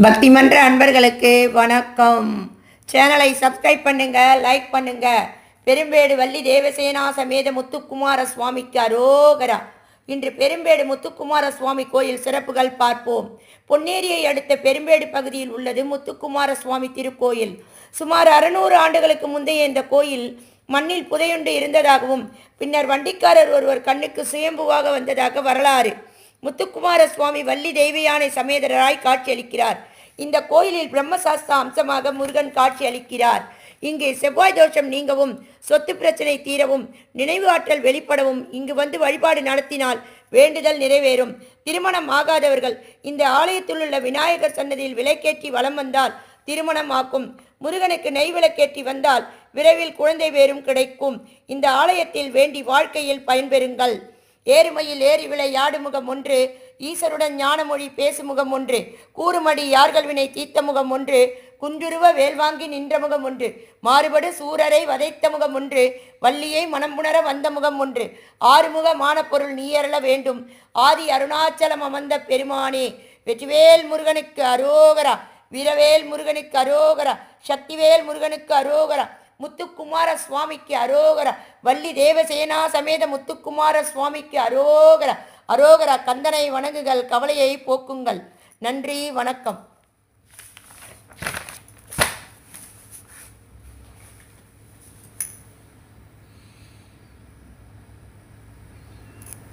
பக்தி மன்ற அன்பர்களுக்கு வணக்கம். சேனலை சப்ஸ்கிரைப் பண்ணுங்க, லைக் பண்ணுங்க. பெரும்பேடு வள்ளி தேவசேனா சமேத முத்துக்குமார சுவாமிக்கு அரோகரா. இன்று பெரும்பேடு முத்துக்குமார சுவாமி கோயில் சிறப்புகள் பார்ப்போம். பொன்னேரியை அடுத்த பெரும்பேடு பகுதியில் உள்ளது முத்துக்குமார சுவாமி திருக்கோயில். சுமார் 600 ஆண்டுகளுக்கு முந்தைய இந்த கோயில் மண்ணில் புதையுண்டு இருந்ததாகவும் பின்னர் வண்டிக்காரர் ஒருவர் கண்ணுக்கு சுயம்புவாக வந்ததாக வரலாறு. முத்துக்குமார சுவாமி வள்ளி தெய்வயானை சமேதராய் காட்சியளிக்கிறார். இந்த கோயிலில் பிரம்மசாஸ்திர அம்சமாக முருகன் காட்சி அளிக்கிறார். இங்கே செவ்வாய் தோஷம் நீங்கவும், சொத்து பிரச்சனை தீரவும், நினைவு ஆற்றல் வெளிப்படவும் இங்கு வந்து வழிபாடு நடத்தினால் வேண்டுதல் நிறைவேறும். திருமணம் ஆகாதவர்கள் இந்த ஆலயத்தில் உள்ள விநாயகர் சன்னதியில் விளக்கேற்றி வலம் வந்தால் திருமணம் ஆக்கும். முருகனுக்கு நெய் விளக்கேற்றி வந்தால் விரைவில் குழந்தை பேரும் கிடைக்கும். இந்த ஆலயத்தில் வேண்டி வாழ்க்கையில் பயன்பெறுங்கள். ஏறுமையில் ஏறி விளையாடு முகம் ஒன்று, ஈசருடன் ஞானமொழி பேசுமுகம் ஒன்று, கூறுமடி யார்கள்வினை தீர்த்த முகம் ஒன்று, குன்றுருவ வேல்வாங்கி நின்ற முகம் ஒன்று, மாறுபடு சூரரை வதைத்த முகம் ஒன்று, வள்ளியை மனம்புணர வந்த முகம் ஒன்று, ஆறுமுகமான பொருள் நீயரள வேண்டும், ஆதி அருணாச்சலம் அமர்ந்த பெருமானே. வெற்றிவேல் முருகனுக்கு அரோகரா, வீரவேல் முருகனுக்கு அரோகரா, சக்திவேல் முருகனுக்கு அரோகரா, முத்துக்குமார சுவாமிக்கு அரோகரா, வள்ளி தேவசேனா சமேத முத்துக்குமார சுவாமிக்கு அரோகரா. அரோகரா. கந்தனை வணங்குகள், கவலையை போக்குங்கள். நன்றி, வணக்கம்.